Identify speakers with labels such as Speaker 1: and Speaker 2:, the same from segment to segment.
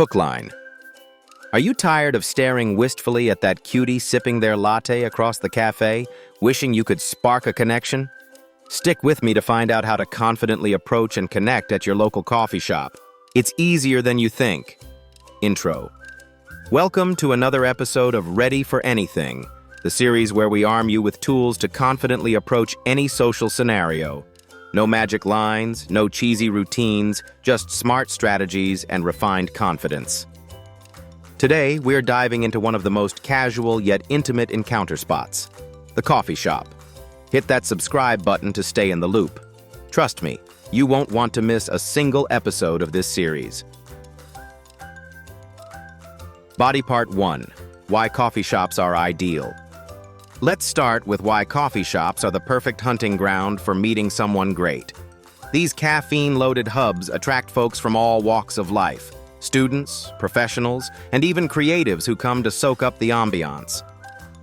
Speaker 1: Hook line. Are you tired of staring wistfully at that cutie sipping their latte across the cafe, wishing you could spark a connection? Stick with me to find out how to confidently approach and connect at your local coffee shop. It's easier than you think. Intro. Welcome to another episode of Ready for Anything, the series where we arm you with tools to confidently approach any social scenario. No magic lines, no cheesy routines, just smart strategies and refined confidence. Today, we're diving into one of the most casual yet intimate encounter spots, the coffee shop. Hit that subscribe button to stay in the loop. Trust me, you won't want to miss a single episode of this series. Body Part 1. Why coffee shops are ideal. Let's start with why coffee shops are the perfect hunting ground for meeting someone great. These caffeine-loaded hubs attract folks from all walks of life. Students, professionals, and even creatives who come to soak up the ambiance.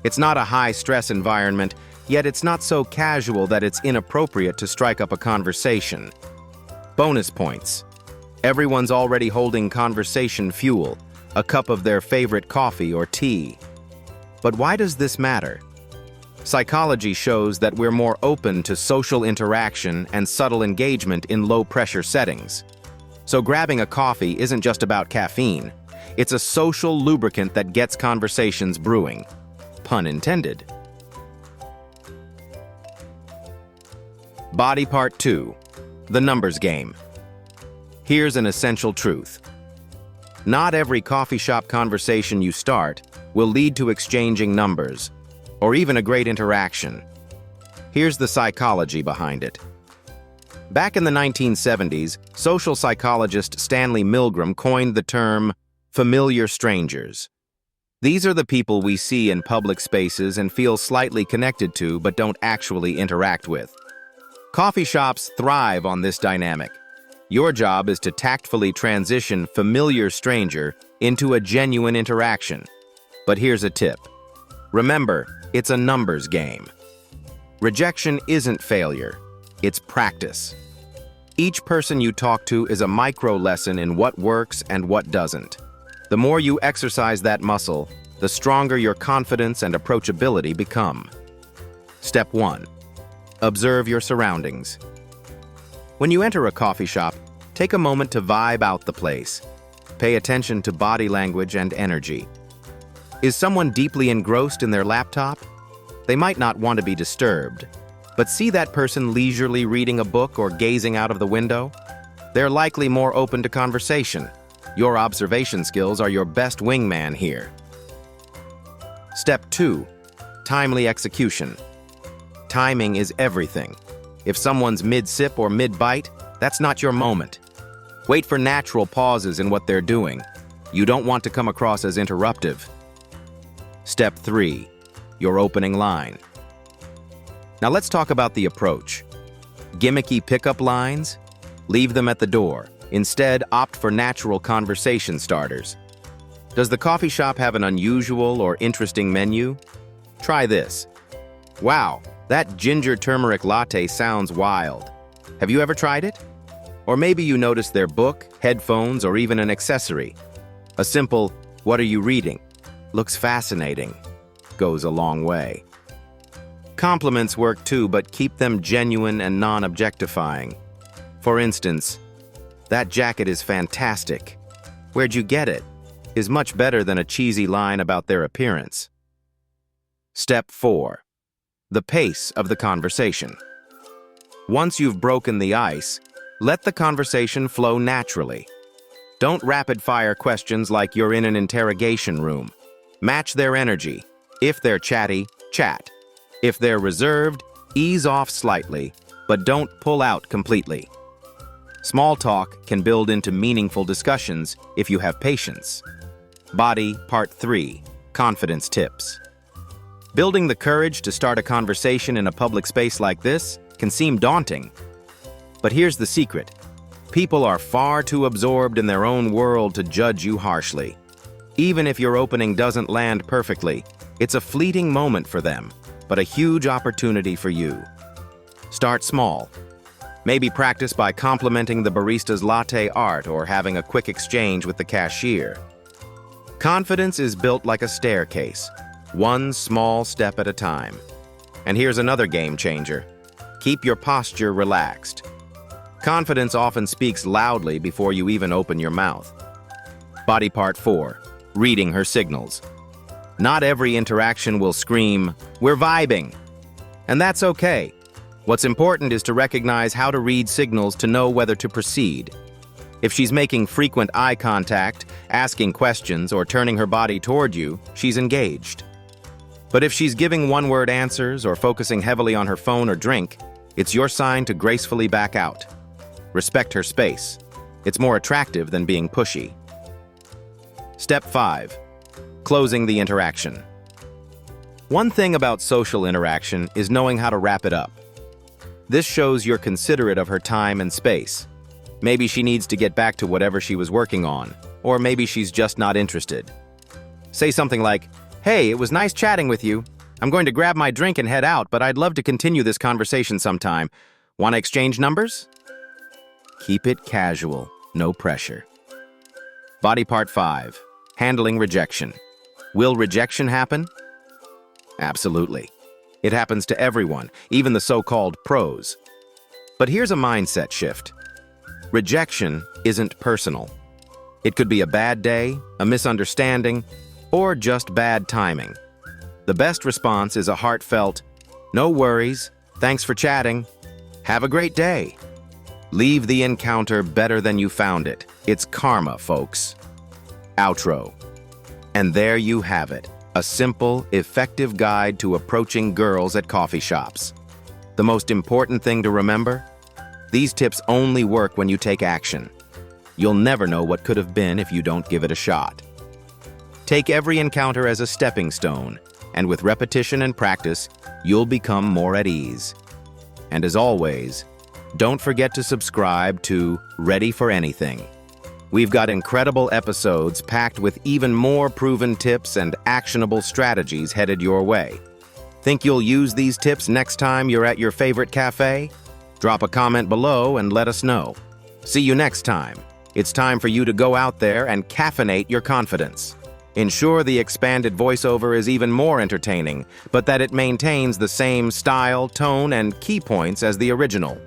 Speaker 1: It's not a high-stress environment, yet it's not so casual that it's inappropriate to strike up a conversation. Bonus points. Everyone's already holding conversation fuel, a cup of their favorite coffee or tea. But why does this matter? Psychology shows that we're more open to social interaction and subtle engagement in low-pressure settings. So grabbing a coffee isn't just about caffeine. It's a social lubricant that gets conversations brewing. Pun intended. Body Part 2. The numbers game. Here's an essential truth. Not every coffee shop conversation you start will lead to exchanging numbers, or even a great interaction. Here's the psychology behind it. Back in the 1970s, social psychologist Stanley Milgram coined the term familiar strangers. These are the people we see in public spaces and feel slightly connected to but don't actually interact with. Coffee shops thrive on this dynamic. Your job is to tactfully transition familiar stranger into a genuine interaction. But here's a tip. Remember, it's a numbers game. Rejection isn't failure. It's practice. Each person you talk to is a micro lesson in what works and what doesn't. The more you exercise that muscle, the stronger your confidence and approachability become. Step 1. Observe your surroundings. When you enter a coffee shop, take a moment to vibe out the place. Pay attention to body language and energy. Is someone deeply engrossed in their laptop? They might not want to be disturbed. But see that person leisurely reading a book or gazing out of the window? They're likely more open to conversation. Your observation skills are your best wingman here. Step 2. Timely execution. Timing is everything. If someone's mid-sip or mid-bite, that's not your moment. Wait for natural pauses in what they're doing. You don't want to come across as interruptive. Step 3. Your opening line. Now let's talk about the approach. Gimmicky pickup lines? Leave them at the door. Instead, opt for natural conversation starters. Does the coffee shop have an unusual or interesting menu? Try this. Wow, that ginger turmeric latte sounds wild. Have you ever tried it? Or maybe you noticed their book, headphones, or even an accessory. A simple, "What are you reading?" Looks fascinating. Goes a long way. Compliments work too, but keep them genuine and non-objectifying. For instance, "That jacket is fantastic. Where'd you get it?" is much better than a cheesy line about their appearance. Step 4. The pace of the conversation. Once you've broken the ice, let the conversation flow naturally. Don't rapid-fire questions like you're in an interrogation room. Match their energy. If they're chatty, chat. If they're reserved, ease off slightly, but don't pull out completely. Small talk can build into meaningful discussions if you have patience. Body Part 3. Confidence tips. Building the courage to start a conversation in a public space like this can seem daunting. But here's the secret. People are far too absorbed in their own world to judge you harshly. Even if your opening doesn't land perfectly, it's a fleeting moment for them, but a huge opportunity for you. Start small. Maybe practice by complimenting the barista's latte art or having a quick exchange with the cashier. Confidence is built like a staircase, one small step at a time. And here's another game changer. Keep your posture relaxed. Confidence often speaks loudly before you even open your mouth. Body part 4, reading her signals. Not every interaction will scream, "We're vibing." And that's okay. What's important is to recognize how to read signals to know whether to proceed. If she's making frequent eye contact, asking questions, or turning her body toward you, she's engaged. But if she's giving one-word answers or focusing heavily on her phone or drink, it's your sign to gracefully back out. Respect her space. It's more attractive than being pushy. Step 5. Closing the interaction. One thing about social interaction is knowing how to wrap it up. This shows you're considerate of her time and space. Maybe she needs to get back to whatever she was working on, or maybe she's just not interested. Say something like, "Hey, it was nice chatting with you. I'm going to grab my drink and head out, but I'd love to continue this conversation sometime. Want to exchange numbers?" Keep it casual, no pressure. Body part 5. Handling rejection. Will rejection happen? Absolutely. It happens to everyone, even the so-called pros. But here's a mindset shift. Rejection isn't personal. It could be a bad day, a misunderstanding, or just bad timing. The best response is a heartfelt, "No worries, thanks for chatting. Have a great day." Leave the encounter better than you found it. It's karma, folks. Outro. And there you have it. A simple, effective guide to approaching girls at coffee shops. The most important thing to remember? These tips only work when you take action. You'll never know what could have been if you don't give it a shot. Take every encounter as a stepping stone, and with repetition and practice, you'll become more at ease. And as always, don't forget to subscribe to Ready for Anything. We've got incredible episodes packed with even more proven tips and actionable strategies headed your way. Think you'll use these tips next time you're at your favorite cafe? Drop a comment below and let us know. See you next time. It's time for you to go out there and caffeinate your confidence. Ensure the expanded voiceover is even more entertaining, but that it maintains the same style, tone, and key points as the original.